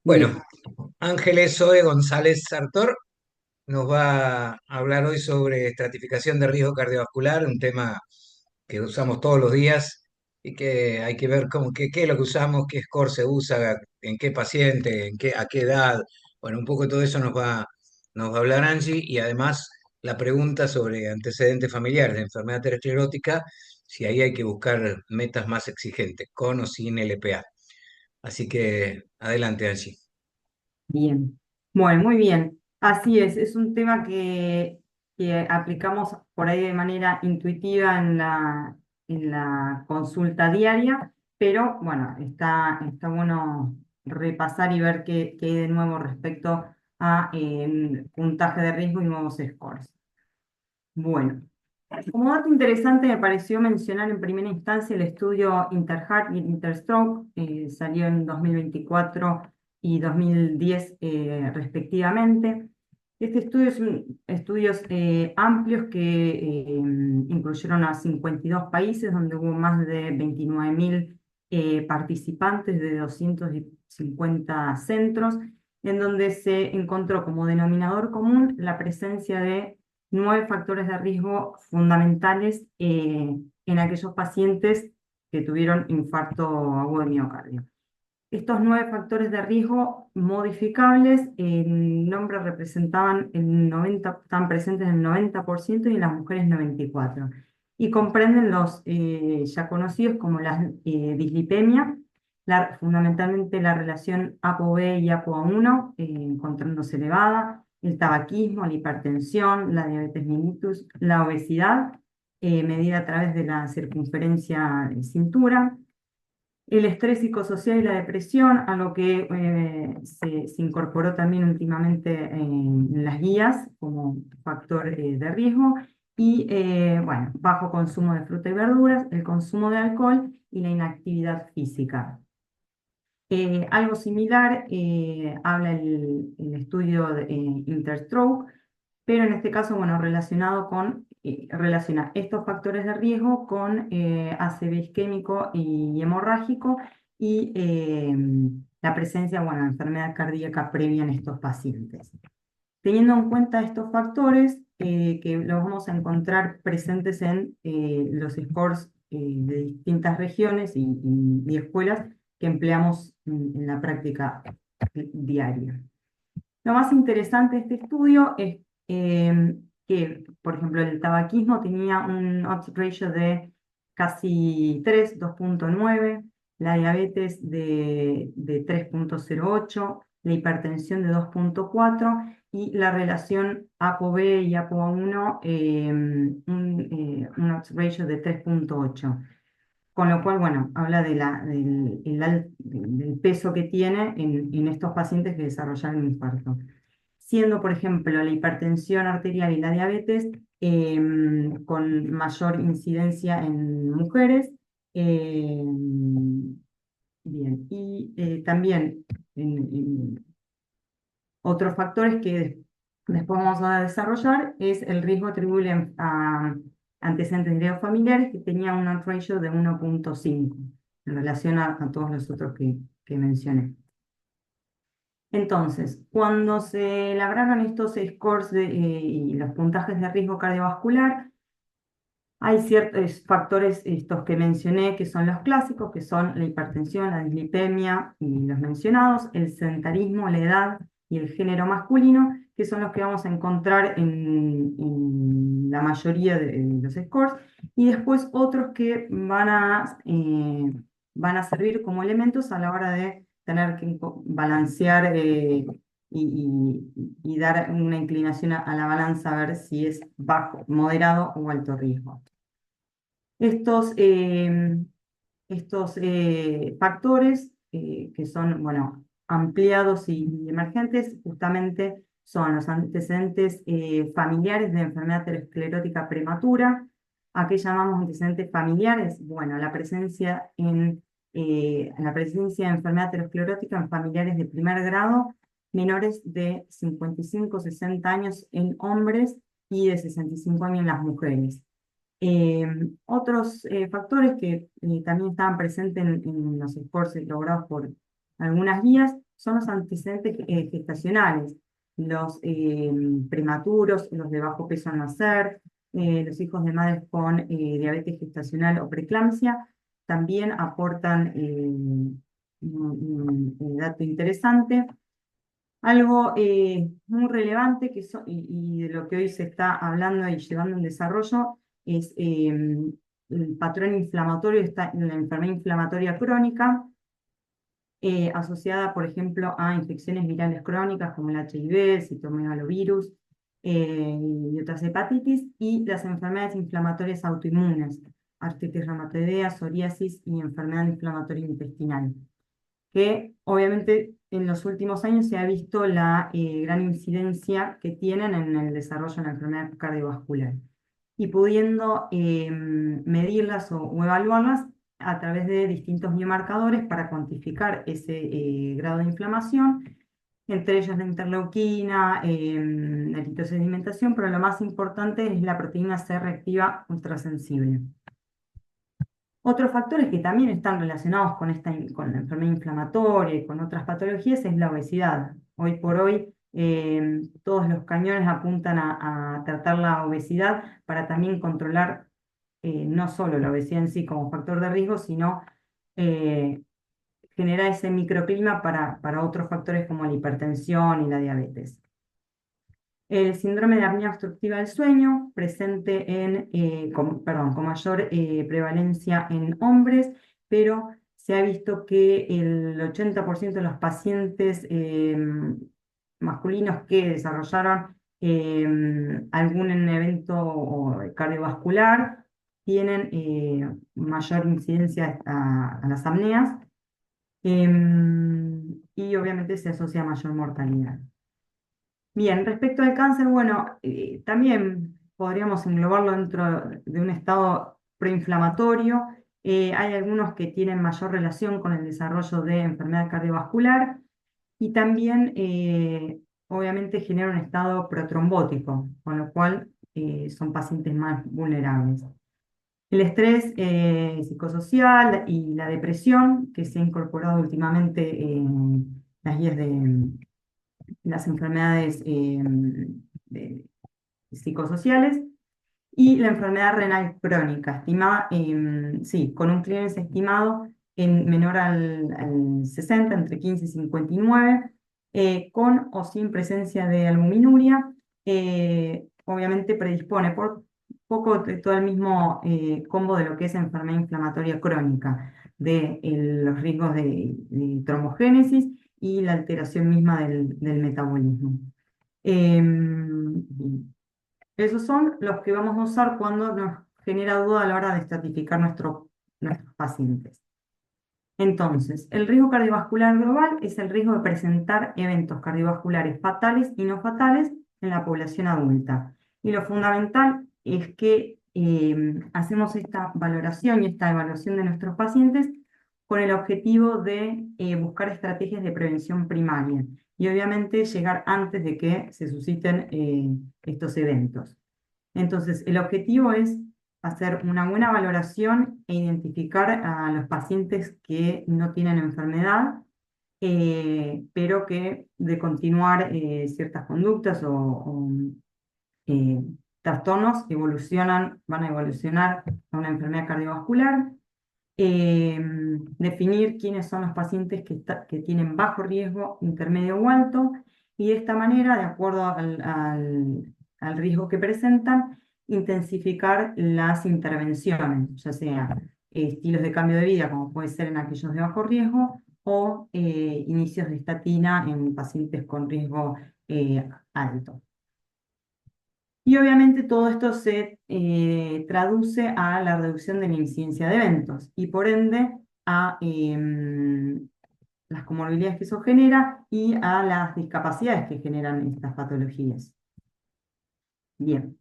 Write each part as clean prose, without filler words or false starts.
Bueno, Ángeles Zoe González Sartor nos va a hablar hoy sobre estratificación de riesgo cardiovascular, un tema que usamos todos los días y que hay que ver qué es lo que usamos, qué score se usa, en qué paciente, a qué edad. Bueno, un poco de todo eso nos va a hablar Angie, y además la pregunta sobre antecedentes familiares de enfermedad aterosclerótica, si ahí hay que buscar metas más exigentes, con o sin LPA. Así que adelante, Angie. Bien, bueno, muy bien. Así es un tema que aplicamos por ahí de manera intuitiva en la consulta diaria, pero bueno, está bueno repasar y ver qué hay de nuevo respecto a puntaje de riesgo y nuevos scores. Bueno, como dato interesante me pareció mencionar en primera instancia el estudio InterHeart y InterStroke, salió en 2024 y 2010 respectivamente. Este estudio estudios amplios que incluyeron a 52 países, donde hubo más de 29.000 participantes de 250 centros, en donde se encontró como denominador común la presencia de 9 factores de riesgo fundamentales en aquellos pacientes que tuvieron infarto agudo de miocardio. Estos 9 factores de riesgo modificables en hombres representaban el 90, estaban presentes en el 90% y en las mujeres 94%. Y comprenden los ya conocidos como la dislipemia, fundamentalmente la relación ApoB y ApoA1 encontrándose elevada, el tabaquismo, la hipertensión, la diabetes mellitus, la obesidad medida a través de la circunferencia de cintura, el estrés psicosocial y la depresión, a lo que se incorporó también últimamente en las guías como factor de riesgo, y bueno, bajo consumo de fruta y verduras, el consumo de alcohol y la inactividad física. Algo similar habla el estudio de Interstroke, pero en este caso, bueno, relaciona estos factores de riesgo con ACV isquémico y hemorrágico y la presencia, bueno, de enfermedad cardíaca previa en estos pacientes. Teniendo en cuenta estos factores, que los vamos a encontrar presentes en los scores de distintas regiones y escuelas que empleamos en la práctica diaria. Lo más interesante de este estudio es que, por ejemplo, el tabaquismo tenía un odds ratio de casi 3, 2,9, la diabetes de 3,08, la hipertensión de 2,4 y la relación ApoB y ApoA1 un odds ratio de 3,8. Con lo cual, bueno, habla del peso que tiene en estos pacientes que desarrollaron un infarto. Siendo, por ejemplo, la hipertensión arterial y la diabetes con mayor incidencia en mujeres. Bien, y también en otros factores que después vamos a desarrollar es el riesgo atribuible a antecedentes de riesgo familiares, que tenía un odds ratio de 1,5 en relación a todos los otros que mencioné. Entonces, cuando se labraron estos scores y los puntajes de riesgo cardiovascular, hay ciertos factores, estos que mencioné, que son los clásicos, que son la hipertensión, la dislipemia y los mencionados, el sedentarismo, la edad y el género masculino, que son los que vamos a encontrar en la mayoría de los scores, y después otros que van a servir como elementos a la hora de tener que balancear y dar una inclinación a la balanza a ver si es bajo, moderado o alto riesgo. Estos, factores que son, bueno, ampliados y emergentes, justamente son los antecedentes familiares de enfermedad aterosclerótica prematura. ¿A qué llamamos antecedentes familiares? Bueno, la presencia de enfermedad aterosclerótica en familiares de primer grado menores de 55 60 años en hombres y de 65 años en las mujeres. Eh, Otros factores que también estaban presentes en los scores elaborados por algunas guías son los antecedentes gestacionales, los prematuros, los de bajo peso al nacer, los hijos de madres con diabetes gestacional o preeclampsia, también aportan un dato interesante. Algo muy relevante y de lo que hoy se está hablando y llevando en desarrollo es el patrón inflamatorio, la enfermedad inflamatoria crónica, asociada, por ejemplo, a infecciones virales crónicas como el HIV, el citomegalovirus y otras hepatitis, y las enfermedades inflamatorias autoinmunes, artritis reumatoidea, psoriasis y enfermedad inflamatoria intestinal, que obviamente en los últimos años se ha visto la gran incidencia que tienen en el desarrollo de la enfermedad cardiovascular y pudiendo medirlas o evaluarlas a través de distintos biomarcadores para cuantificar ese grado de inflamación, entre ellos la interleuquina, la eritrosedimentación, pero lo más importante es la proteína C reactiva ultrasensible. Otros factores que también están relacionados con la enfermedad inflamatoria y con otras patologías es la obesidad. Hoy por hoy todos los cañones apuntan a tratar la obesidad para también controlar no solo la obesidad en sí como factor de riesgo, sino eh, generar ese microclima para otros factores como la hipertensión y la diabetes. El síndrome de apnea obstructiva del sueño, presente con mayor prevalencia en hombres, pero se ha visto que el 80% de los pacientes masculinos que desarrollaron algún evento cardiovascular tienen mayor incidencia a las apneas, y obviamente se asocia a mayor mortalidad. Bien, respecto al cáncer, bueno, también podríamos englobarlo dentro de un estado preinflamatorio. Hay algunos que tienen mayor relación con el desarrollo de enfermedad cardiovascular y también, obviamente, genera un estado protrombótico, con lo cual son pacientes más vulnerables. El estrés psicosocial y la depresión, que se ha incorporado últimamente en las guías de las enfermedades psicosociales, y la enfermedad renal crónica, estimada, sí, con un clearance estimado en menor al 60, entre 15 y 59, con o sin presencia de albuminuria, obviamente predispone por poco de todo el mismo combo de lo que es enfermedad inflamatoria crónica, de los riesgos de trombogénesis y la alteración misma del metabolismo. Bien. Esos son los que vamos a usar cuando nos genera duda a la hora de estratificar nuestros pacientes. Entonces, el riesgo cardiovascular global es el riesgo de presentar eventos cardiovasculares fatales y no fatales en la población adulta. Y lo fundamental es que hacemos esta valoración y esta evaluación de nuestros pacientes con el objetivo de buscar estrategias de prevención primaria y obviamente llegar antes de que se susciten estos eventos. Entonces, el objetivo es hacer una buena valoración e identificar a los pacientes que no tienen enfermedad, pero que de continuar ciertas conductas o, eh, trastornos van a evolucionar a una enfermedad cardiovascular. Definir quiénes son los pacientes que tienen bajo riesgo, intermedio o alto, y de esta manera, de acuerdo al riesgo que presentan, intensificar las intervenciones, ya sea estilos de cambio de vida, como puede ser en aquellos de bajo riesgo, o inicios de estatina en pacientes con riesgo alto. Y obviamente todo esto se traduce a la reducción de la incidencia de eventos y por ende a las comorbilidades que eso genera y a las discapacidades que generan estas patologías. Bien,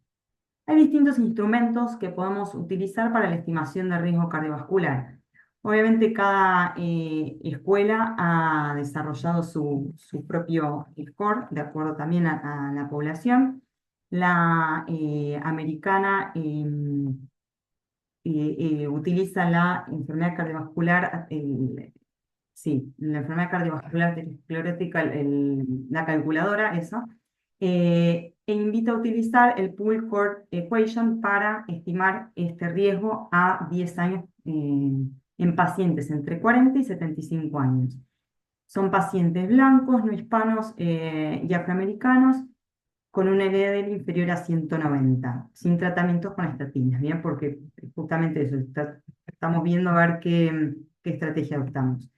hay distintos instrumentos que podemos utilizar para la estimación de riesgo cardiovascular. Obviamente cada escuela ha desarrollado su propio score de acuerdo también a la población. La americana utiliza la enfermedad cardiovascular sí, la enfermedad cardiovascular arteriosclerótica, la calculadora, eso, e invita a utilizar el Pooled Core Equation para estimar este riesgo a 10 años en pacientes entre 40 y 75 años. Son pacientes blancos, no hispanos y afroamericanos con una LDL inferior a 190, sin tratamientos con estatinas, ¿bien? Porque justamente eso, estamos viendo a ver qué estrategia adoptamos.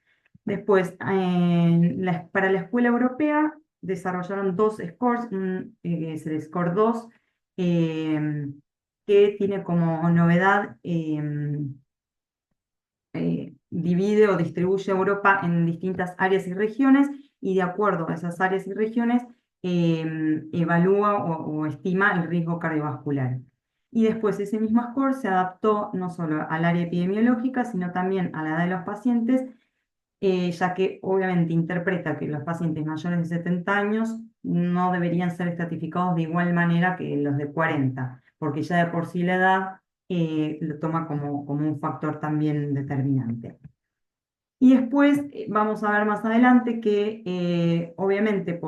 Después, para la escuela europea, desarrollaron dos scores, que es el score 2, eh, que tiene como novedad, divide o distribuye Europa en distintas áreas y regiones, y de acuerdo a esas áreas y regiones, evalúa o estima el riesgo cardiovascular. Y después ese mismo score se adaptó no solo al área epidemiológica, sino también a la edad de los pacientes, ya que obviamente interpreta que los pacientes mayores de 70 años no deberían ser estratificados de igual manera que los de 40, porque ya de por sí la edad lo toma como un factor también determinante. Y después vamos a ver más adelante que obviamente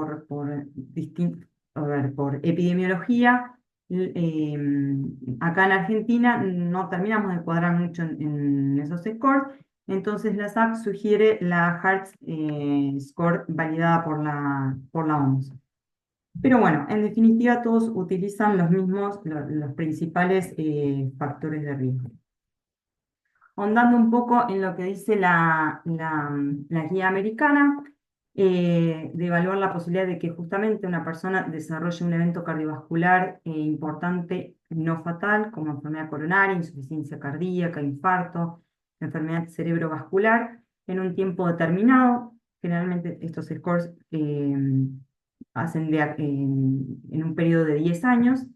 a ver, por epidemiología, acá en Argentina no terminamos de cuadrar mucho en esos scores, entonces la SAC sugiere la Hearts Score validada por la OMS. Pero bueno, en definitiva todos utilizan los mismos, los principales factores de riesgo. Ahondando un poco en lo que dice la guía americana, de evaluar la posibilidad de que justamente una persona desarrolle un evento cardiovascular importante, no fatal, como enfermedad coronaria, insuficiencia cardíaca, infarto, enfermedad cerebrovascular, en un tiempo determinado. Generalmente estos scores hacen en un periodo de 10 años,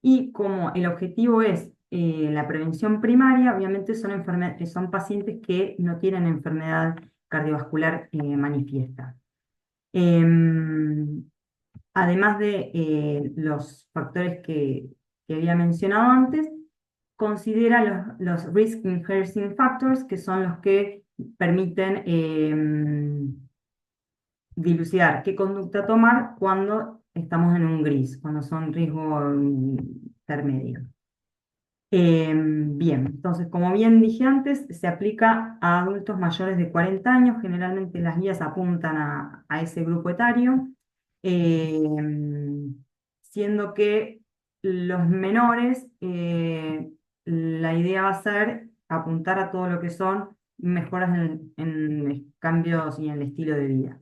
y como el objetivo es la prevención primaria, obviamente son pacientes que no tienen enfermedad cardiovascular manifiesta. Em, Además de los factores que había mencionado antes, considera los risk enhancing factors, que son los que permiten dilucidar qué conducta tomar cuando estamos en un gris, cuando son riesgo intermedio. Bien, entonces, como bien dije antes, se aplica a adultos mayores de 40 años. Generalmente las guías apuntan a ese grupo etario, siendo que los menores, la idea va a ser apuntar a todo lo que son mejoras en cambios y en el estilo de vida.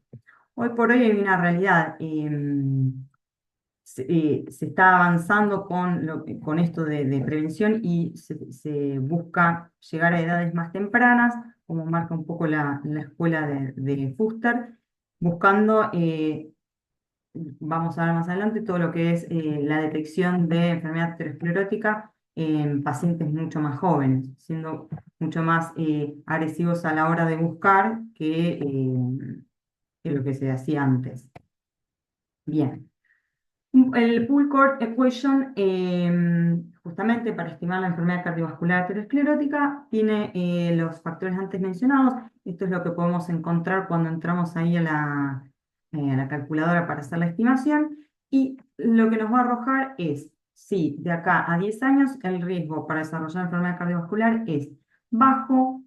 Hoy por hoy hay una realidad. Se está avanzando con esto de prevención, y se busca llegar a edades más tempranas, como marca un poco la escuela de Fuster, buscando, vamos a ver más adelante, todo lo que es la detección de enfermedad aterosclerótica en pacientes mucho más jóvenes, siendo mucho más agresivos a la hora de buscar que lo que se hacía antes. Bien. El Pooled Core Equation, justamente para estimar la enfermedad cardiovascular aterosclerótica, tiene los factores antes mencionados. Esto es lo que podemos encontrar cuando entramos ahí a la calculadora para hacer la estimación. Y lo que nos va a arrojar es si de acá a 10 años el riesgo para desarrollar enfermedad cardiovascular es bajo,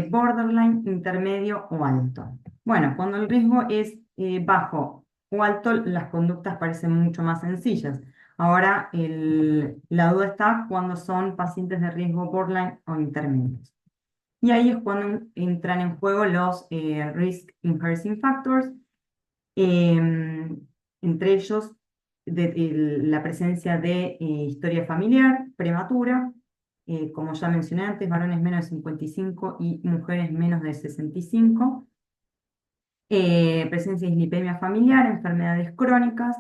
borderline, intermedio o alto. Bueno, cuando el riesgo es bajo o alto, las conductas parecen mucho más sencillas. Ahora, la duda está cuando son pacientes de riesgo borderline o intermedios. Y ahí es cuando entran en juego los risk enhancing factors, entre ellos la presencia de historia familiar prematura, como ya mencioné antes, varones menos de 55 y mujeres menos de 65, presencia de dislipemia familiar, enfermedades crónicas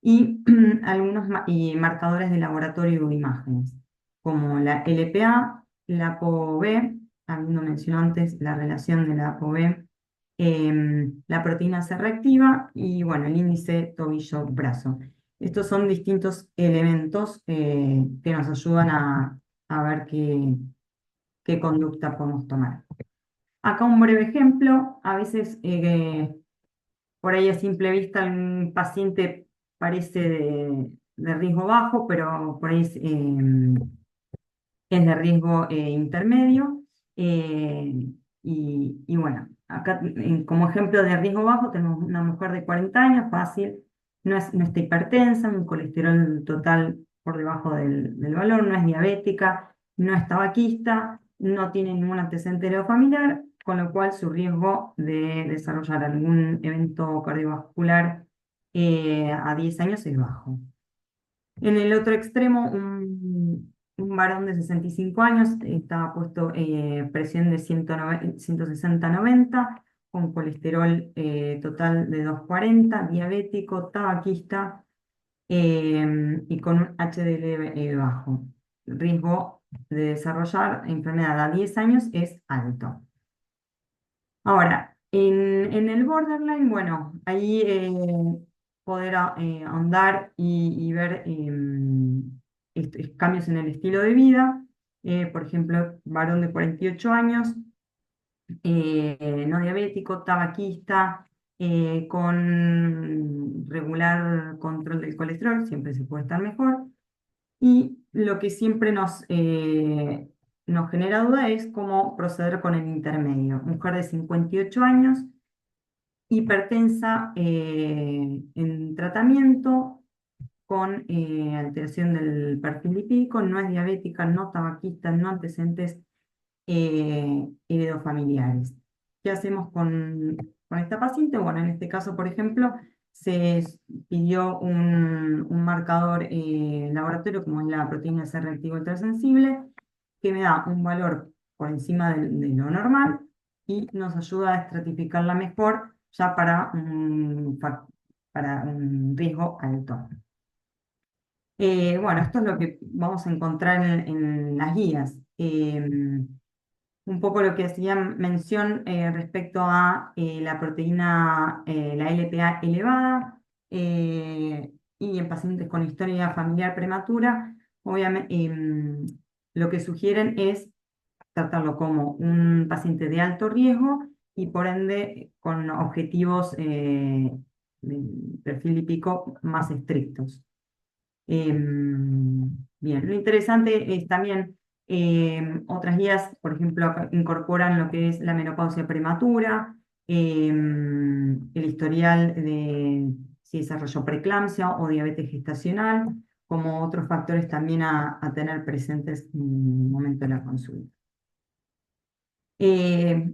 y algunos y marcadores de laboratorio o imágenes, como la LPA, la ApoB, habiendo mencionado antes la relación de la ApoB, la proteína C reactiva y bueno, el índice tobillo-brazo. Estos son distintos elementos que nos ayudan a ver qué conducta podemos tomar. Acá un breve ejemplo, a veces por ahí a simple vista un paciente parece de riesgo bajo, pero por ahí es de riesgo intermedio. eh, y bueno, acá como ejemplo de riesgo bajo tenemos una mujer de 40 años, fácil, no está hipertensa, un colesterol total por debajo del valor, no es diabética, no es tabaquista, no tiene ningún antecedente familiar, con lo cual su riesgo de desarrollar algún evento cardiovascular a 10 años es bajo. En el otro extremo, un varón de 65 años estaba puesto presión de 160-90, con colesterol total de 240, diabético, tabaquista y con un HDL bajo. Riesgo de desarrollar enfermedad a 10 años es alto. Ahora, en el borderline, bueno, ahí poder ahondar y ver cambios en el estilo de vida. Por ejemplo, varón de 48 años, no diabético, tabaquista, con regular control del colesterol, siempre se puede estar mejor. Y lo que siempre nos genera duda es cómo proceder con el intermedio. Mujer de 58 años, hipertensa en tratamiento con alteración del perfil lipídico, no es diabética, no tabaquista, no antecedentes heredofamiliares. ¿Qué hacemos con esta paciente? Bueno, en este caso, por ejemplo, se pidió un marcador laboratorio como es la proteína C reactivo ultrasensible, que me da un valor por encima de lo normal y nos ayuda a estratificarla mejor ya para un riesgo alto. Bueno, esto es lo que vamos a encontrar en las guías. Un poco lo que hacía mención respecto a la proteína, la LPA elevada, y en pacientes con historia familiar prematura, obviamente, lo que sugieren es tratarlo como un paciente de alto riesgo y por ende con objetivos de perfil lipídico más estrictos. Bien, lo interesante es también otras guías, por ejemplo, incorporan lo que es la menopausia prematura, el historial de si desarrolló preeclampsia o diabetes gestacional, como otros factores también a tener presentes en el momento de la consulta. Eh,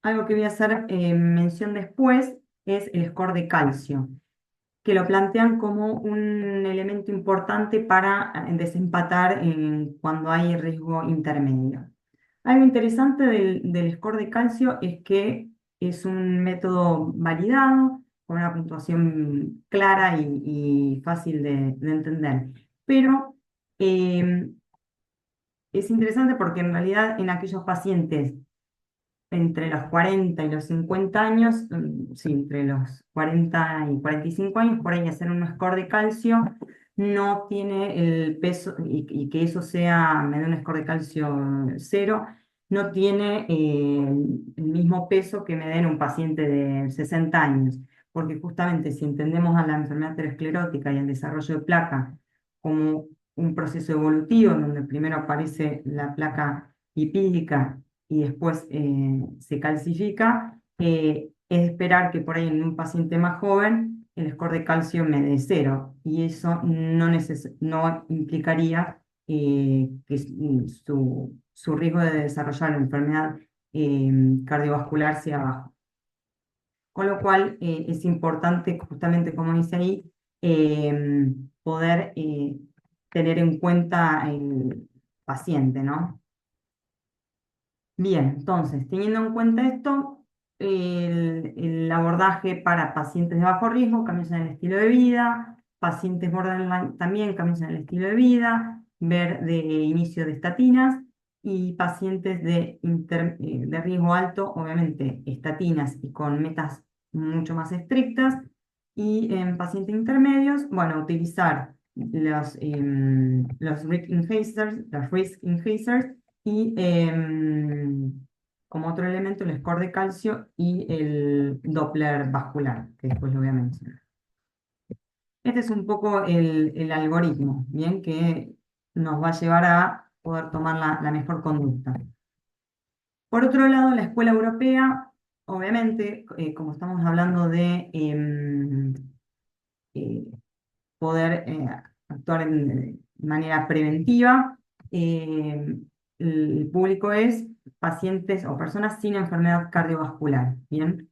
Algo que voy a hacer mención después es el score de calcio, que lo plantean como un elemento importante para desempatar cuando hay riesgo intermedio. Algo interesante del score de calcio es que es un método validado, con una puntuación clara y fácil de entender. Pero eh, es interesante porque en realidad en aquellos pacientes entre los 40 y los 50 años, sí, entre los 40 y 45 años, por ahí hacer un score de calcio no tiene el peso, y que eso sea, me dé un score de calcio cero, no tiene el mismo peso que me den un paciente de 60 años, porque justamente si entendemos a la enfermedad aterosclerótica y el desarrollo de placa como un proceso evolutivo, en donde primero aparece la placa lipídica y después se calcifica, es esperar que por ahí en un paciente más joven el score de calcio me dé cero y eso no implicaría que su riesgo de desarrollar la enfermedad cardiovascular sea bajo. Con lo cual es importante, justamente como dice ahí, poder tener en cuenta el paciente, ¿no? Bien, entonces, teniendo en cuenta esto, el abordaje para pacientes de bajo riesgo, cambios en el estilo de vida, pacientes borderline también, cambios en el estilo de vida, ver de inicio de estatinas y pacientes de riesgo alto, obviamente estatinas y con metas mucho más estrictas, y en pacientes intermedios, bueno, utilizar los risk enhancers y como otro elemento el score de calcio y el Doppler vascular, que después lo voy a mencionar. Este es un poco el algoritmo, ¿bien? Que nos va a llevar a poder tomar la mejor conducta. Por otro lado, la escuela europea, obviamente, como estamos hablando de eh, poder actuar de manera preventiva, eh, el público es pacientes o personas sin enfermedad cardiovascular, ¿bien?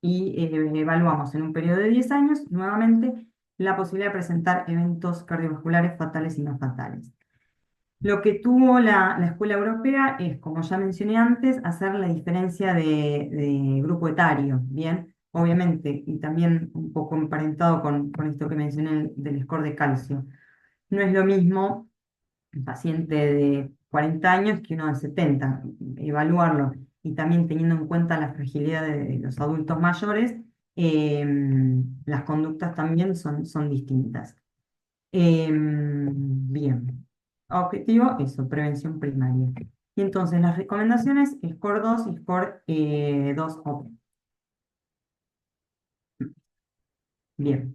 Y evaluamos en un periodo de 10 años nuevamente la posibilidad de presentar eventos cardiovasculares fatales y no fatales. Lo que tuvo la escuela europea es, como ya mencioné antes, hacer la diferencia de grupo etario, ¿bien? Obviamente, y también un poco emparentado con esto que mencioné del score de calcio. No es lo mismo un paciente de 40 años que uno de 70. Evaluarlo y también teniendo en cuenta la fragilidad de los adultos mayores, las conductas también son distintas. Bien, objetivo, eso, prevención primaria. Y entonces las recomendaciones, score 2 y score 2 OP. Bien.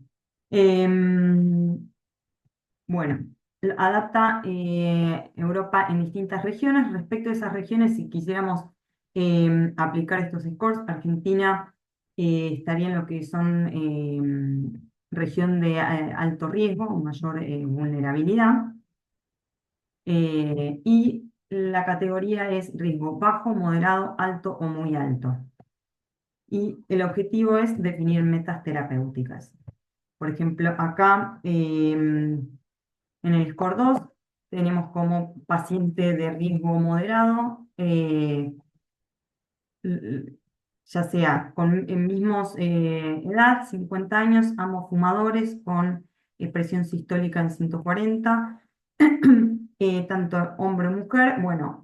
Em, bueno, adapta Europa en distintas regiones. Respecto a esas regiones, si quisiéramos aplicar estos scores, Argentina estaría en lo que son región de alto riesgo o mayor vulnerabilidad. Y la categoría es riesgo bajo, moderado, alto o muy alto. Y el objetivo es definir metas terapéuticas. Por ejemplo, acá en el score 2 tenemos como paciente de riesgo moderado, l- ya sea con en mismos edad, 50 años, ambos fumadores con presión sistólica en 140, tanto hombre o mujer, bueno,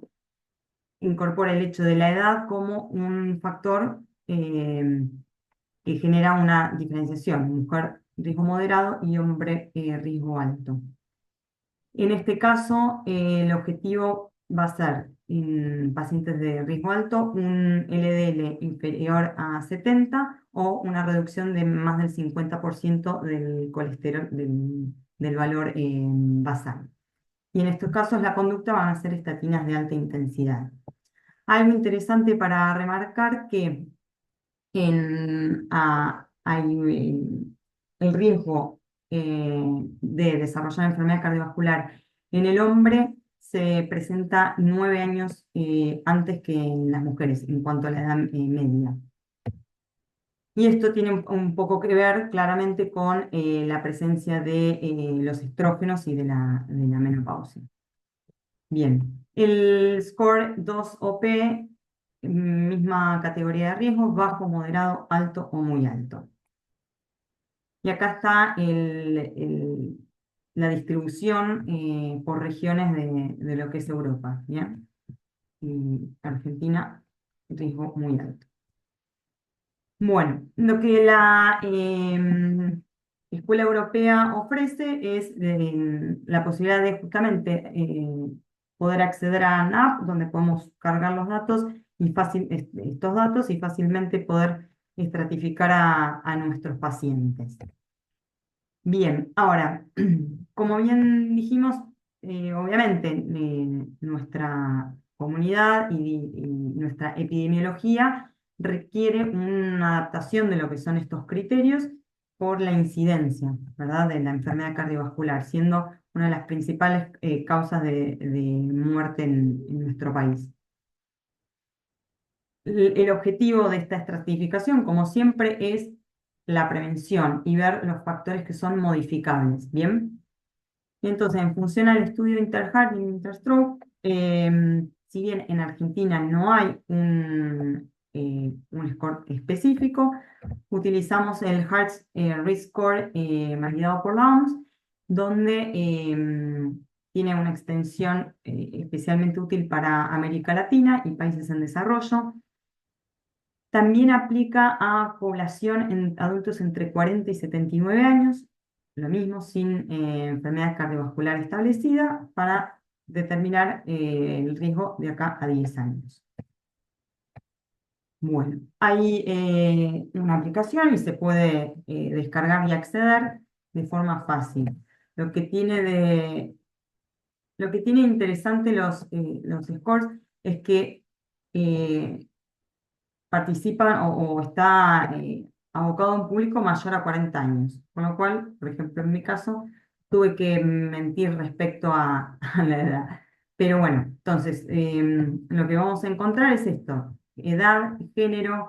incorpora el hecho de la edad como un factor que genera una diferenciación, mujer riesgo moderado y hombre riesgo alto. En este caso, el objetivo va a ser en pacientes de riesgo alto un LDL inferior a 70 o una reducción de más del 50% del colesterol, del valor basal. Y en estos casos la conducta van a ser estatinas de alta intensidad. Algo interesante para remarcar que hay el riesgo de desarrollar enfermedad cardiovascular en el hombre se presenta 9 años antes que en las mujeres en cuanto a la edad media. Y esto tiene un poco que ver claramente con la presencia de los estrógenos y de la menopausia. Bien, el score 2OP, misma categoría de riesgo, bajo, moderado, alto o muy alto. Y acá está la distribución por regiones de lo que es Europa, ¿bien? Y Argentina, riesgo muy alto. Bueno, lo que la Escuela Europea ofrece es la posibilidad de justamente poder acceder a una app donde podemos cargar los datos y estos datos y fácilmente poder estratificar a nuestros pacientes. Bien, ahora, como bien dijimos, obviamente nuestra comunidad y nuestra epidemiología requiere una adaptación de lo que son estos criterios por la incidencia, ¿verdad?, de la enfermedad cardiovascular, siendo una de las principales causas de muerte en nuestro país. El objetivo de esta estratificación, como siempre, es la prevención y ver los factores que son modificables, ¿bien? Y entonces, en función al estudio Interheart y Interstroke, si bien en Argentina no hay un score específico, utilizamos el Heart Risk Score validado por la OMS, donde tiene una extensión especialmente útil para América Latina y países en desarrollo. También aplica a población en adultos entre 40 y 79 años, lo mismo sin enfermedad cardiovascular establecida, para determinar el riesgo de acá a 10 años. Bueno, hay una aplicación y se puede descargar y acceder de forma fácil. Lo que tiene de, lo que tiene interesante los scores es que eh, participan o está abocado a un público mayor a 40 años. Con lo cual, por ejemplo, en mi caso, tuve que mentir respecto a la edad. Pero bueno, entonces, lo que vamos a encontrar es esto: edad, género,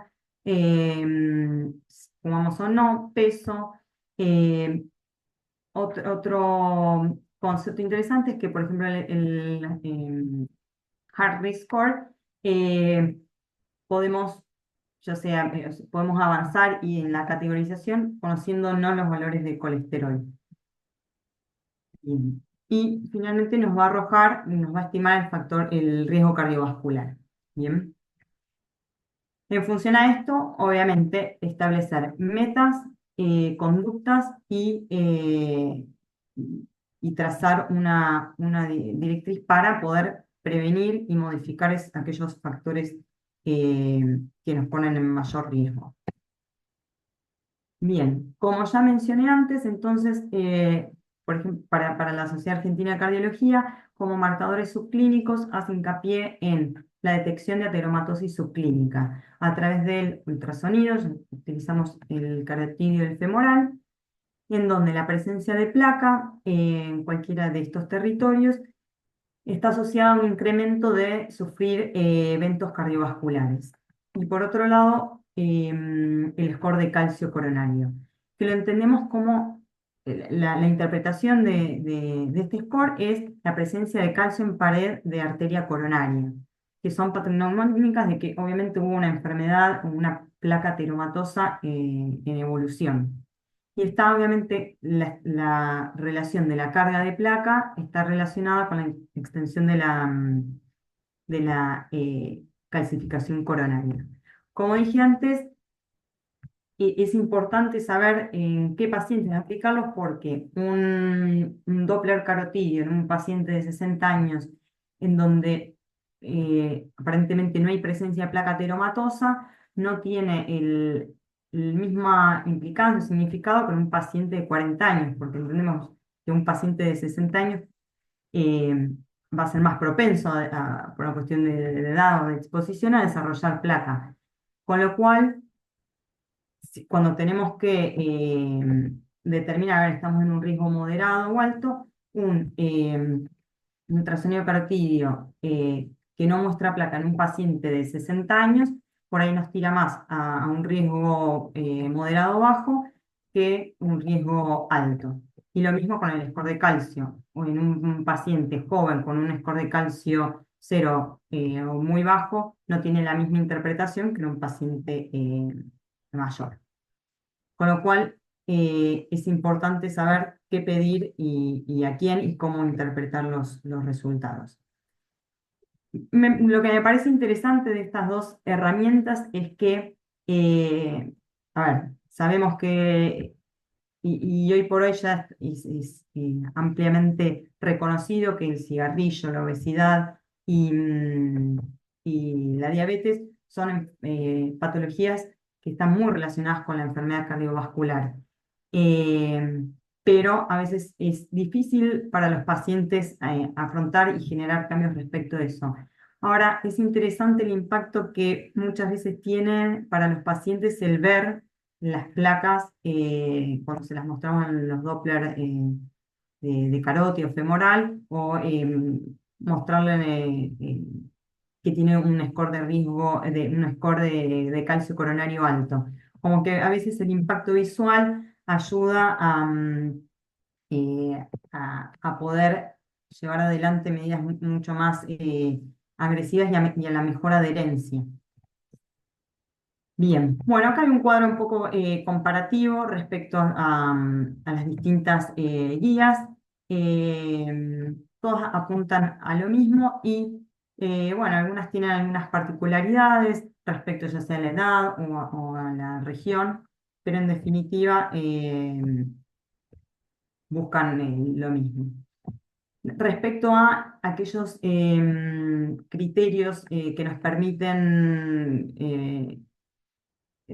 fumamos o no, peso. eh, otro concepto interesante es que, por ejemplo, Heart Rate Score, eh, podemos, ya sea, podemos avanzar y en la categorización conociendo no los valores de colesterol. Bien. Y finalmente nos va a arrojar, nos va a estimar el factor, el riesgo cardiovascular. Bien. En función a esto, obviamente, establecer metas, conductas y trazar una directriz para poder prevenir y modificar aquellos factores que nos ponen en mayor riesgo. Bien, como ya mencioné antes, entonces, por ejemplo, para la Sociedad Argentina de Cardiología, como marcadores subclínicos, hace hincapié en la detección de ateromatosis subclínica a través del ultrasonido. Utilizamos el cariotidio del femoral, en donde la presencia de placa en cualquiera de estos territorios está asociada a un incremento de sufrir eventos cardiovasculares. Y por otro lado, el score de calcio coronario, que lo entendemos como la interpretación de este score es la presencia de calcio en pared de arteria coronaria, que son patognomónicas de que obviamente hubo una enfermedad, una placa ateromatosa en evolución. Y está obviamente la relación de la carga de placa, está relacionada con la extensión de la calcificación coronaria. Como dije antes, es importante saber en qué pacientes aplicarlos porque un Doppler carotidio en un paciente de 60 años en donde aparentemente no hay presencia de placa ateromatosa, no tiene el misma implicancia o significado con un paciente de 40 años, porque entendemos que un paciente de 60 años eh, va a ser más propenso por una cuestión de edad o de exposición a desarrollar placa. Con lo cual, cuando tenemos que determinar, a ver, estamos en un riesgo moderado o alto, un ultrasonido carotidio que no muestra placa en un paciente de 60 años, por ahí nos tira más a un riesgo moderado o bajo que un riesgo alto. Y lo mismo con el score de calcio. O en un paciente joven con un score de calcio cero o muy bajo, no tiene la misma interpretación que en un paciente mayor. Con lo cual, es importante saber qué pedir y a quién y cómo interpretar los resultados. Lo que me parece interesante de estas dos herramientas es que, a ver, sabemos que, y hoy por hoy ya es ampliamente reconocido que el cigarrillo, la obesidad y la diabetes son patologías que están muy relacionadas con la enfermedad cardiovascular. Eh, pero a veces es difícil para los pacientes afrontar y generar cambios respecto de eso. Ahora, es interesante el impacto que muchas veces tiene para los pacientes el ver las placas cuando se las mostramos en los Doppler de carótido femoral o mostrarle que tiene un score de riesgo, un score de calcio coronario alto. Como que a veces el impacto visual ayuda a poder llevar adelante medidas mucho más agresivas y a la mejor adherencia. Bien, bueno, acá hay un cuadro un poco comparativo respecto a las distintas guías. Todas apuntan a lo mismo y, bueno, algunas tienen algunas particularidades respecto ya sea a la edad o a la región, pero en definitiva buscan lo mismo. Respecto a aquellos criterios que nos permiten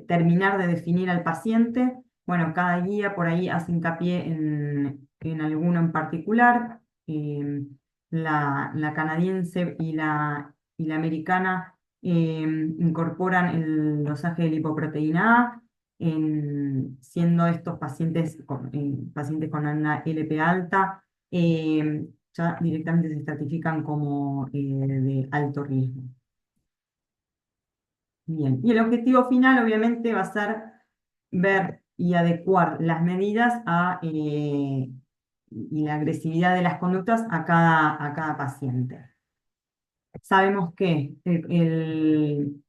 terminar de definir al paciente. Bueno, cada guía por ahí hace hincapié en alguno en particular. Eh, la canadiense y la americana incorporan el dosaje de lipoproteína A, siendo estos pacientes con una LP alta, ya directamente se estratifican como de alto riesgo. Bien, y el objetivo final obviamente va a ser ver y adecuar las medidas y la agresividad de las conductas a cada paciente. Sabemos que el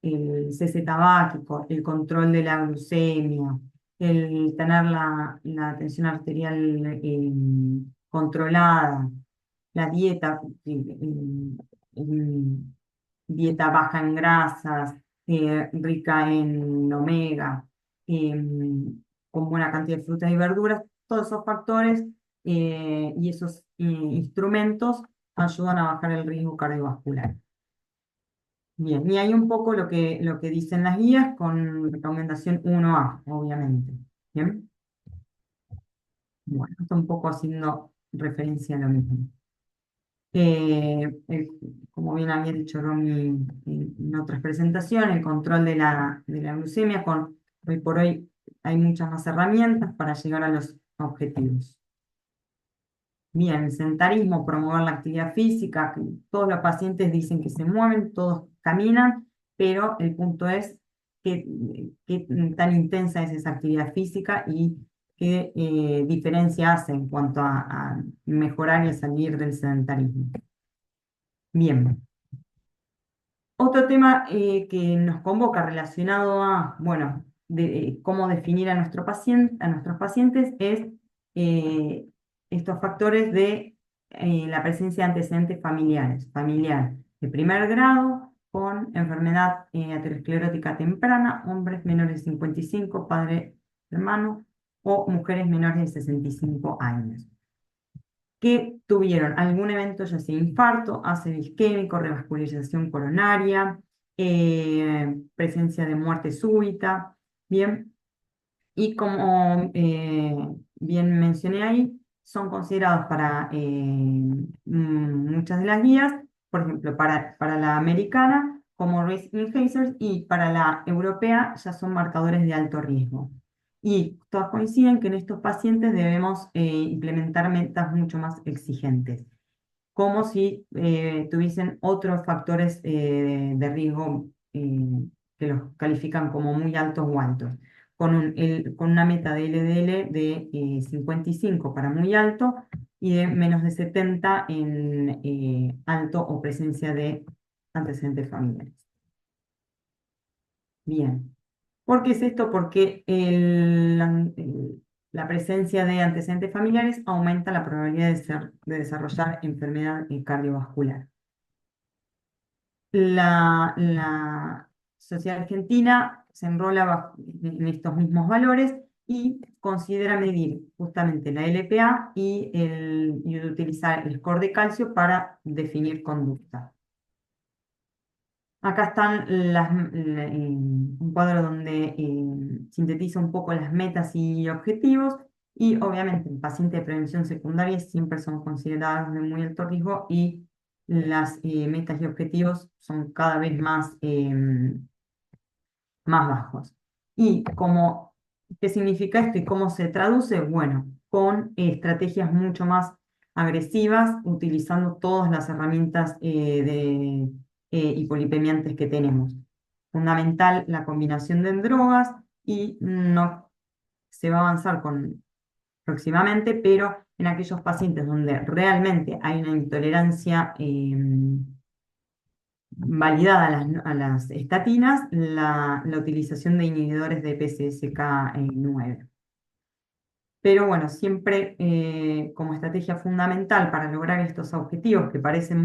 cese tabáquico, el control de la glucemia, el tener la tensión arterial controlada, la dieta, dieta baja en grasas, rica en omega, con buena cantidad de frutas y verduras, todos esos factores y esos instrumentos ayudan a bajar el riesgo cardiovascular. Bien, y hay un poco lo que dicen las guías con recomendación 1A, obviamente. Bien, bueno, está un poco haciendo referencia a lo mismo. Como bien había dicho Romy en otras presentaciones, el control de la glucemia, hoy por hoy hay muchas más herramientas para llegar a los objetivos. Bien, el sedentarismo, promover la actividad física, que todos los pacientes dicen que se mueven, todos caminan, pero el punto es qué, qué tan intensa es esa actividad física y qué diferencia hace en cuanto a mejorar y a salir del sedentarismo. Bien, otro tema que nos convoca relacionado a, bueno, cómo definir a, a nuestros pacientes es eh, estos factores de la presencia de antecedentes familiares. Familiar de primer grado con enfermedad aterosclerótica temprana, hombres menores de 55, padre, hermano, o mujeres menores de 65 años que tuvieron algún evento, ya sea infarto, ácido isquémico, revascularización coronaria, presencia de muerte súbita, bien, y como bien mencioné ahí, son considerados para muchas de las guías, por ejemplo, para la americana como risk indicators y para la europea ya son marcadores de alto riesgo. Y todas coinciden que en estos pacientes debemos implementar metas mucho más exigentes, como si tuviesen otros factores de riesgo que los califican como muy altos o altos, con una meta de LDL de 55 para muy alto y de menos de 70 en alto o presencia de antecedentes familiares. Bien. ¿Por qué es esto? Porque la presencia de antecedentes familiares aumenta la probabilidad de desarrollar enfermedad cardiovascular. La sociedad argentina se enrola en estos mismos valores y considera medir justamente la LPA y utilizar el score de calcio para definir conducta. Acá están un cuadro donde sintetiza un poco las metas y objetivos y obviamente el paciente de prevención secundaria siempre son considerados de muy alto riesgo y las metas y objetivos son cada vez más bajos. Y ¿qué significa esto y cómo se traduce? Bueno, con estrategias mucho más agresivas, utilizando todas las herramientas hipolipemiantes que tenemos. Fundamental la combinación de drogas y no se va a avanzar próximamente, pero en aquellos pacientes donde realmente hay una intolerancia validada a las estatinas, la utilización de inhibidores de PCSK9. Pero bueno, siempre como estrategia fundamental para lograr estos objetivos que parecen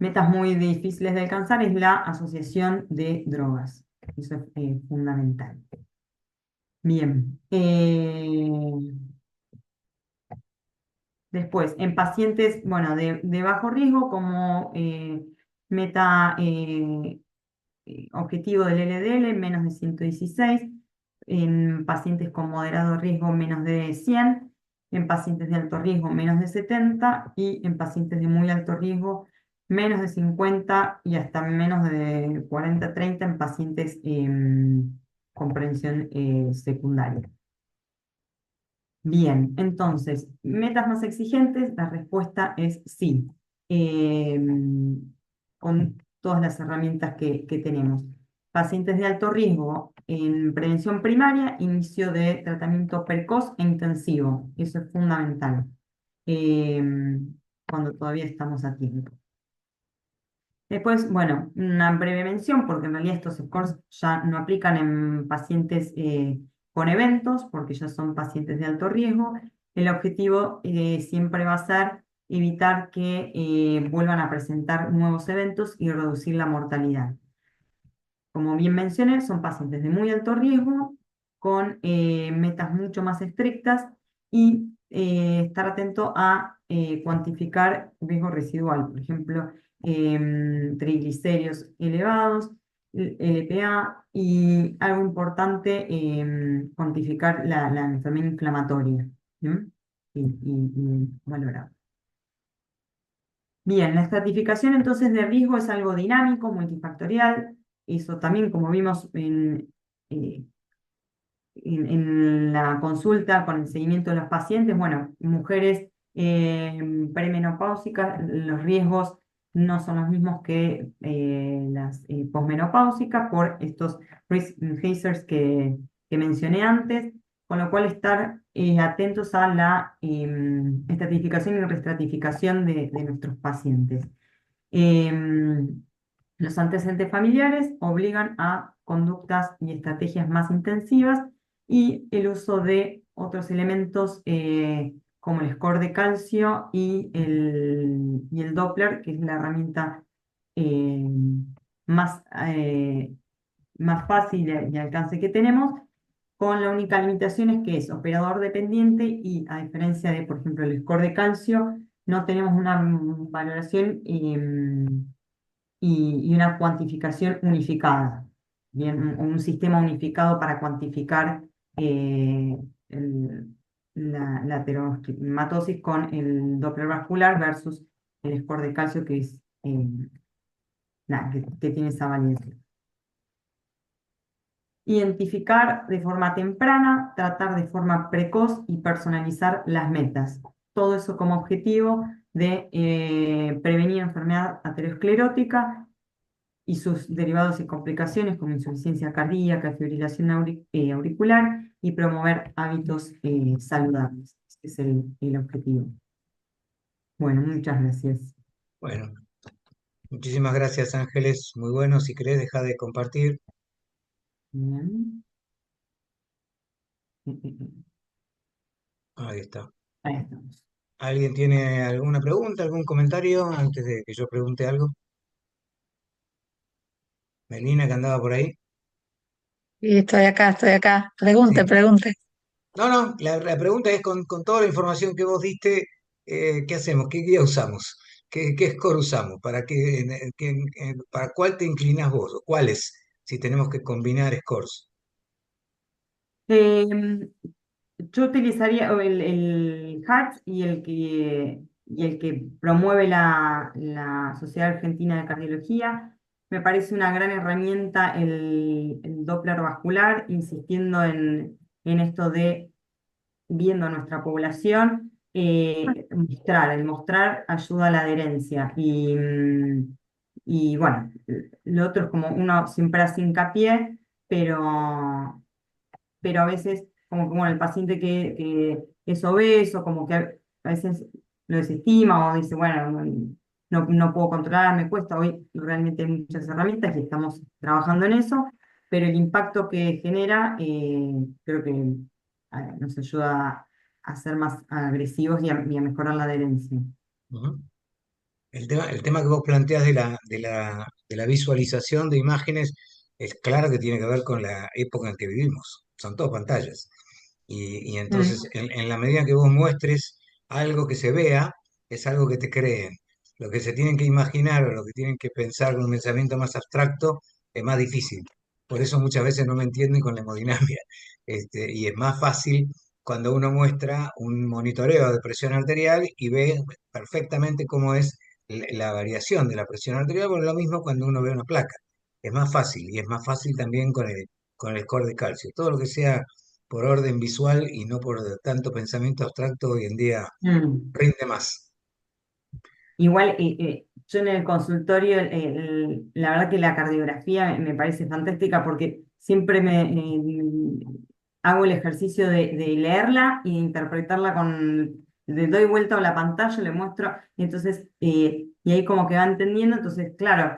metas muy difíciles de alcanzar es la asociación de drogas. Eso es fundamental. Bien. Después, en pacientes, bueno, de bajo riesgo, como meta objetivo del LDL menos de 116, en pacientes con moderado riesgo menos de 100, en pacientes de alto riesgo menos de 70 y en pacientes de muy alto riesgo menos de 50 y hasta menos de 40-30 en pacientes con prevención secundaria. Bien, entonces, metas más exigentes, la respuesta es sí, eh, con todas las herramientas que tenemos. Pacientes de alto riesgo en prevención primaria, inicio de tratamiento precoz e intensivo, eso es fundamental, eh, cuando todavía estamos a tiempo. Después, bueno, una breve mención, porque en realidad estos scores ya no aplican en pacientes con eventos, porque ya son pacientes de alto riesgo. El objetivo siempre va a ser evitar que vuelvan a presentar nuevos eventos y reducir la mortalidad. Como bien mencioné, son pacientes de muy alto riesgo, con metas mucho más estrictas y estar atento a cuantificar riesgo residual, por ejemplo, triglicéridos elevados, LPA y algo importante, cuantificar la enfermedad inflamatoria. ¿M? Y valorar. Bien, la estratificación entonces de riesgo es algo dinámico, multifactorial. Eso también, como vimos eh, en la consulta con el seguimiento de los pacientes, bueno, mujeres premenopáusicas, los riesgos no son los mismos que las posmenopáusicas por estos risk hazards que mencioné antes, con lo cual estar atentos a la estratificación y reestratificación de nuestros pacientes. Los antecedentes familiares obligan a conductas y estrategias más intensivas y el uso de otros elementos como el score de calcio y el Doppler, que es la herramienta eh, más, más fácil de alcance que tenemos, con la única limitación es que es operador dependiente y a diferencia de, por ejemplo, el score de calcio, no tenemos una valoración y una cuantificación unificada, bien, un sistema unificado para cuantificar el- la ateroscleromatosis con el Doppler vascular versus el score de calcio que es que tiene esa valencia. Identificar de forma temprana, tratar de forma precoz y personalizar las metas. Todo eso como objetivo de prevenir enfermedad aterosclerótica y sus derivados y complicaciones como insuficiencia cardíaca, fibrilación auricular y promover hábitos saludables. Ese es el objetivo. Bueno, muchas gracias. Bueno, muchísimas gracias, Ángeles. Muy bueno. Si querés, deja de compartir. Bien. Ahí está. Ahí estamos. ¿Alguien tiene alguna pregunta, algún comentario antes de que yo pregunte algo? Melina, que andaba por ahí. Y estoy acá, estoy acá. Pregunte, Sí. pregunte. No, no, la pregunta es con toda la información que vos diste, ¿qué hacemos? ¿Qué guía usamos? ¿Qué score usamos? ¿Para cuál te inclinas vos? ¿O cuáles? Si tenemos que combinar scores. Em, Yo utilizaría el HART y el que promueve la Sociedad Argentina de Cardiología. Me parece una gran herramienta el Doppler vascular, insistiendo en esto de, viendo a nuestra población, el mostrar ayuda a la adherencia. Y bueno, lo otro es como uno siempre hace hincapié, pero a veces como que bueno, el paciente que es obeso, como que a veces lo desestima o dice, bueno, no puedo controlar, me cuesta. Hoy realmente hay muchas herramientas y estamos trabajando en eso, pero el impacto que genera creo que nos ayuda a ser más agresivos y a mejorar la adherencia. Ujú. El tema que vos planteás de la visualización de imágenes es claro que tiene que ver con la época en que vivimos. Son todas pantallas. Y entonces, Mm. en la medida que vos muestres algo que se vea, es algo que te creen. Lo que se tienen que imaginar o lo que tienen que pensar con un pensamiento más abstracto es más difícil. Por eso muchas veces no me entienden con la hemodinamia. Y es más fácil cuando uno muestra un monitoreo de presión arterial y ve perfectamente cómo es la variación de la presión arterial, por lo mismo cuando uno ve una placa. Es más fácil y es más fácil también con el score de calcio. Todo lo que sea por orden visual y no por tanto pensamiento abstracto hoy en día Mm. rinde más. Igual, yo en el consultorio, la verdad que la cardiografía me parece fantástica porque siempre hago el ejercicio de leerla e interpretarla le doy vuelta a la pantalla, le muestro, y entonces, y ahí como que va entendiendo, entonces, claro,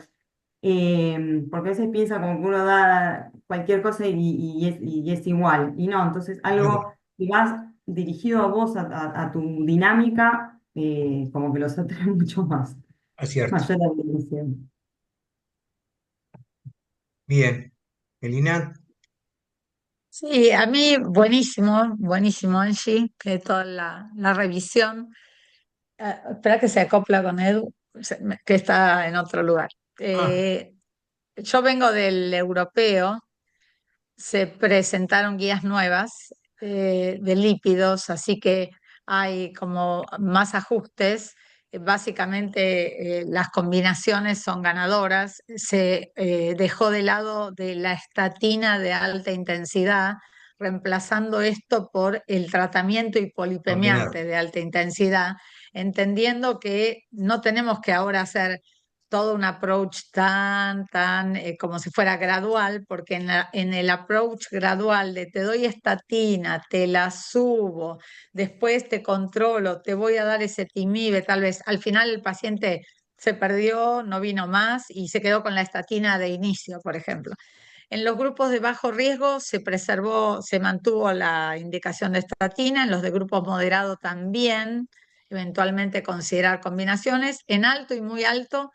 porque a veces piensa como que uno da cualquier cosa y es igual, y no, entonces Claro, algo que vas dirigido a vos, a tu dinámica, como que los atrae mucho más, acierto. mayor atención. Bien. Elina, Sí, a mí buenísimo, buenísimo, Angie, que toda la revisión. Espera que se acopla con Edu, que está en otro lugar. ah, Eh, yo vengo del europeo, se presentaron guías nuevas de lípidos, así que hay como más ajustes. Básicamente las combinaciones son ganadoras. Se dejó de lado de la estatina de alta intensidad, reemplazando esto por el tratamiento combinado. hipolipemiante de alta intensidad, entendiendo que no tenemos que ahora hacer todo un approach tan como si fuera gradual, porque en el approach gradual de te doy estatina, te la subo, después te controlo, te voy a dar ese timibe, tal vez al final el paciente se perdió, no vino más y se quedó con la estatina de inicio, por ejemplo. En los grupos de bajo riesgo se preservó, se mantuvo la indicación de estatina, en los de grupos moderados también, eventualmente considerar combinaciones, en alto y muy alto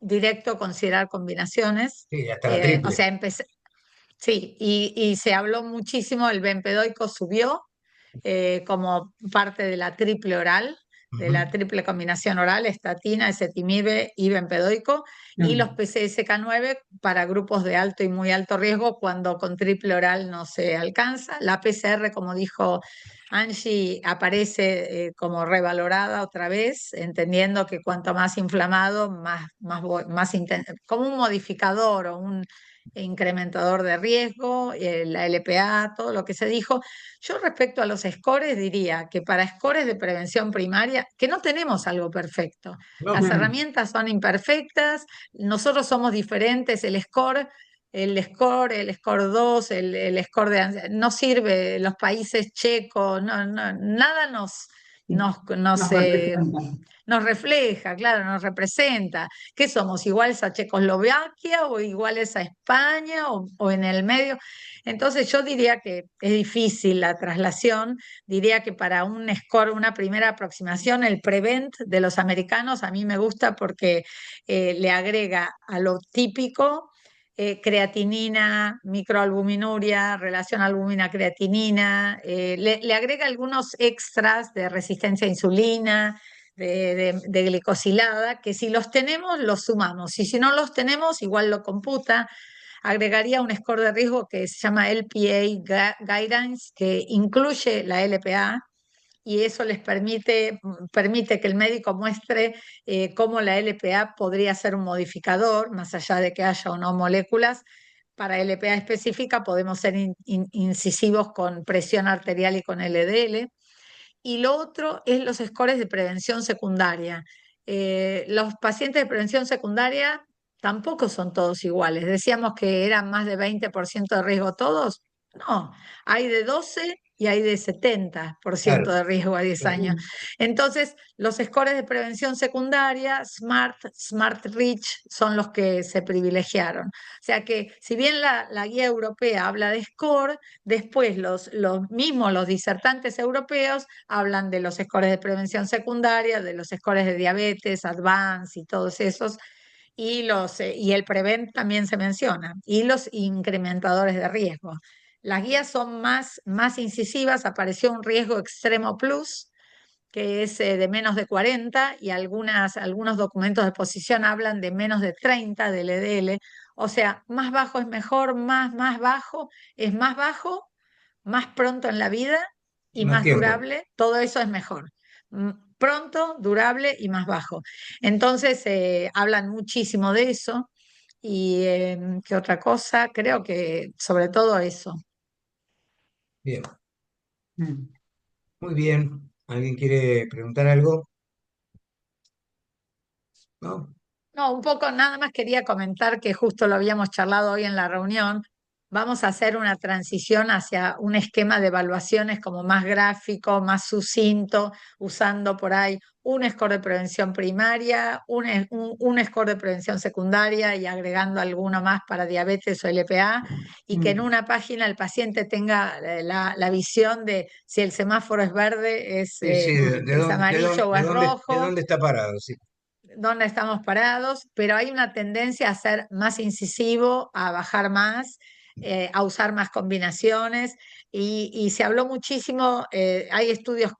directo considerar combinaciones. Sí, hasta la O triple. sea, empecé, sí, y se habló muchísimo, el bempedoico subió como parte de la triple oral, de Ujú. la triple combinación oral, estatina, ezetimibe y bempedoico, y los Mm. PCSK9 para grupos de alto y muy alto riesgo cuando con triple oral no se alcanza. La PCR, como dijo Angie, aparece como revalorada otra vez, entendiendo que cuanto más inflamado, como un modificador o un incrementador de riesgo, la LPA, todo lo que se dijo. Yo respecto a los scores diría que para scores de prevención primaria, que no tenemos algo perfecto. Las No, Mm. herramientas son imperfectas, nosotros somos diferentes, el score 2, el score no sirve, los países checos, nada Sí, nos, nos representan. nos refleja, claro, nos representa. ¿Qué somos? ¿Iguales a Checoslovaquia o iguales a España o en el medio? Entonces yo diría que es difícil la traslación, diría que para un score, una primera aproximación, el Prevent de los americanos a mí me gusta porque le agrega a lo típico creatinina, microalbuminuria, relación albúmina-creatinina, le agrega algunos extras de resistencia a insulina, de glicosilada, que si los tenemos, los sumamos, y si no los tenemos, igual lo computa. Agregaría un score de riesgo que se llama LPA Guidance, que incluye la LPA, y eso les permite que el médico muestre cómo la LPA podría ser un modificador, más allá de que haya o no moléculas. Para LPA específica podemos ser incisivos con presión arterial y con LDL. Y lo otro es los scores de prevención secundaria. Los pacientes de prevención secundaria tampoco son todos iguales. Decíamos que eran más de 20% de riesgo todos. No, hay de 12 y hay de 70% claro, de riesgo a 10 claro. años. Mm. Entonces, los scores de prevención secundaria, Smart Rich, son los que se privilegiaron. O sea que, si bien la guía europea habla de score, después los mismos, los disertantes europeos, hablan de los scores de prevención secundaria, de los scores de diabetes, Advance y todos esos, y el Prevent también se menciona, y los incrementadores de riesgo. Las guías son más incisivas, apareció un riesgo extremo plus, que es de menos de 40, y algunos documentos de posición hablan de menos de 30 del EDL, O sea, más bajo es mejor, más bajo es más bajo, más pronto en la vida Y y más más tiempo. durable, todo eso es mejor. Pronto, durable y más bajo. Entonces, hablan muchísimo de eso. ¿Y qué otra cosa? Creo que sobre todo eso. Bien, Mm. muy bien. ¿Alguien quiere preguntar algo? ¿No? No, un poco nada más quería comentar que justo lo habíamos charlado hoy en la reunión. Vamos a hacer una transición hacia un esquema de evaluaciones como más gráfico, más sucinto, usando por ahí un score de prevención primaria, un score de prevención secundaria y agregando alguno más para diabetes o LPA, y que en Mm. una página el paciente tenga la visión de si el semáforo es verde, Sí, sí, es amarillo o es de rojo, dónde está parado, sí. dónde estamos parados, pero hay una tendencia a ser más incisivo, a bajar más, a usar más combinaciones y se habló muchísimo, hay estudios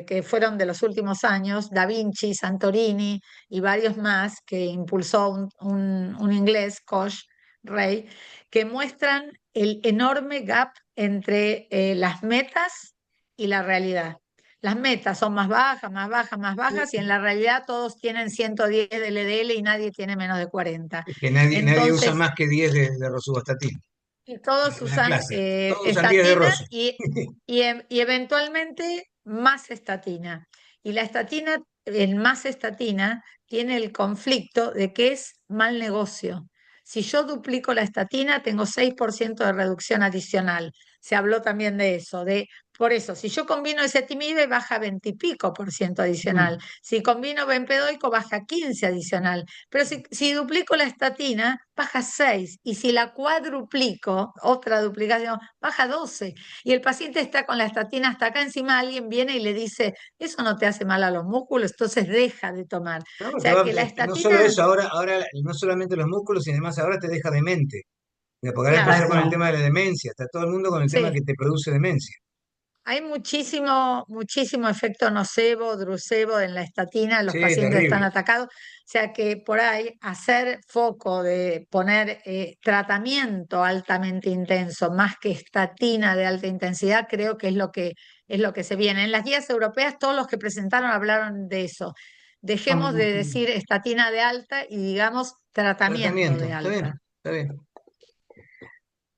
que fueron de los últimos años, Da Vinci, Santorini y varios más que impulsó un inglés, Koch, Ray, que muestran el enorme gap entre las metas y la realidad. Las metas son más bajas, más bajas, más bajas, y en la realidad todos tienen 110 de LDL y nadie tiene menos de 40. Es que nadie usa Entonces, más que 10 de rosuvastatina y todos en la usan clase. Todos usan 10 de estatina rosu. y eventualmente más estatina. Y la estatina, el más estatina, tiene el conflicto de que es mal negocio. Si yo duplico la estatina, tengo 6% de reducción adicional. Se habló también de eso, por eso, si yo combino ezetimibe, baja 20 y pico por ciento adicional. Mm. Si combino benpedoico, baja 15 adicional. Pero si duplico la estatina, baja 6. Y si la cuadruplico, otra duplicación, baja 12. Y el paciente está con la estatina hasta acá, encima alguien viene y le dice, eso no te hace mal a los músculos, entonces deja de tomar. O No, sea que la no solo estatina, eso, ahora no solamente los músculos, sino además ahora te deja demente. Porque ahora claro, empezó Tal con el cual. tema de la demencia, está todo el mundo con el tema sí. que te produce demencia. Hay muchísimo efecto nocebo, drucebo en la estatina, los Sí, pacientes están terrible. atacados. O sea que por ahí hacer foco de poner tratamiento altamente intenso más que estatina de alta intensidad, creo que es lo que se viene. En las guías europeas, todos los que presentaron hablaron de eso. Dejemos de Con- decir estatina de alta y digamos tratamiento Tratamiento, de está bien, alta. está bien.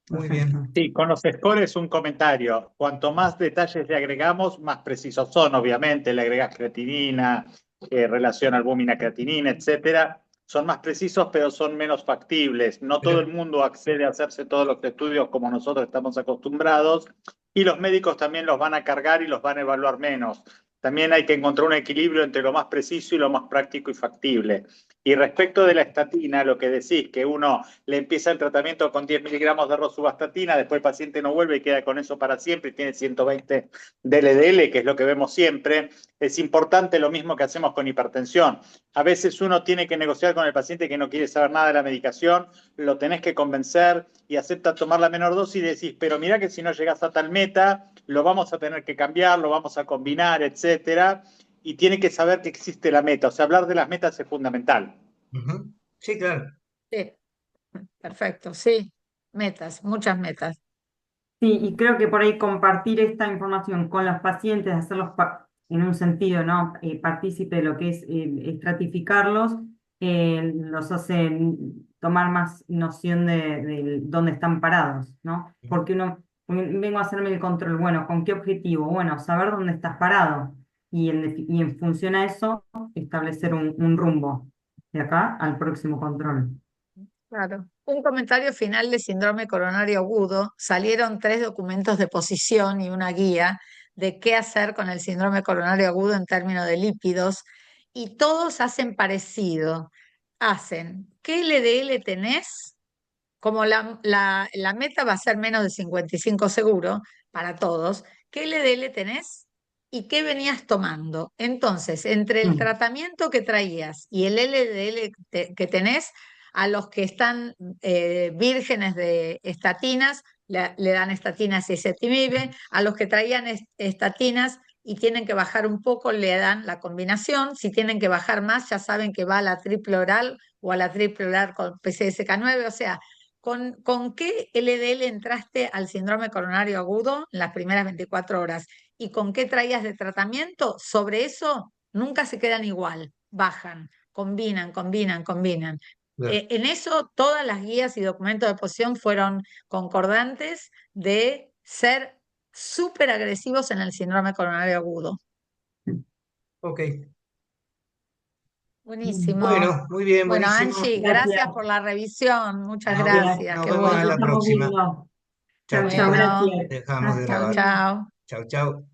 Muy bien. Perfecto. Sí, con los scores un comentario. Cuanto más detalles le agregamos, más precisos son, obviamente. Le agregas creatinina, relación albúmina-creatinina, etcétera. Son más precisos, pero son menos factibles. No todo Pero, el mundo accede a hacerse todos los estudios como nosotros estamos acostumbrados, y los médicos también los van a cargar y los van a evaluar menos. También hay que encontrar un equilibrio entre lo más preciso y lo más práctico y factible. Y respecto de la estatina, lo que decís, que uno le empieza el tratamiento con 10 miligramos de rosuvastatina, después el paciente no vuelve y queda con eso para siempre y tiene 120 de LDL, que es lo que vemos siempre. Es importante lo mismo que hacemos con hipertensión. A veces uno tiene que negociar con el paciente que no quiere saber nada de la medicación, lo tenés que convencer y acepta tomar la menor dosis y decís, pero mirá que si no llegás a tal meta, lo vamos a tener que cambiar, lo vamos a combinar, etcétera. Y tiene que saber que existe la meta. O sea, hablar de las metas es fundamental. ujú, sí, claro. Sí, perfecto, sí. Metas, muchas metas. Sí, y creo que por ahí compartir esta información con los pacientes, hacerlos en un sentido, ¿no? Partícipe de lo que es estratificarlos, los hace tomar más noción de dónde están parados, ¿no? Ujú. Porque vengo a hacerme el control, bueno, ¿con qué objetivo? Bueno, saber dónde estás parado y en función a eso establecer un rumbo de acá al próximo control. Claro. Un comentario final de síndrome coronario agudo. Salieron 3 documentos de posición y una guía de qué hacer con el síndrome coronario agudo en términos de lípidos y todos hacen parecido. Hacen, ¿qué LDL tenés? Como la meta va a ser menos de 55 seguro para todos, ¿qué LDL tenés y qué venías tomando? Entonces, entre el Mm. tratamiento que traías y el LDL que tenés, a los que están vírgenes de estatinas, le dan estatinas y ezetimibe, a los que traían estatinas y tienen que bajar un poco, le dan la combinación. Si tienen que bajar más, ya saben que va a la triple oral o a la triple oral con PCSK9. O sea, ¿con qué LDL entraste al síndrome coronario agudo en las primeras 24 horas? ¿Y con qué traías de tratamiento? Sobre eso nunca se quedan igual, bajan, combinan, combinan, combinan. Claro. En eso todas las guías y documentos de posición fueron concordantes de ser súper agresivos en el síndrome coronario agudo. Ok. Buenísimo. Bueno, muy bien, Bueno, buenísimo. Angie, gracias Gracias. por la revisión. Muchas Gracias. gracias. Nos Qué vemos Nos en la bueno. estamos próxima. viendo. Chau, Chau, chau, chau. Bueno, gracias. Dejamos de Hasta grabar. luego. chao. Chau, chau.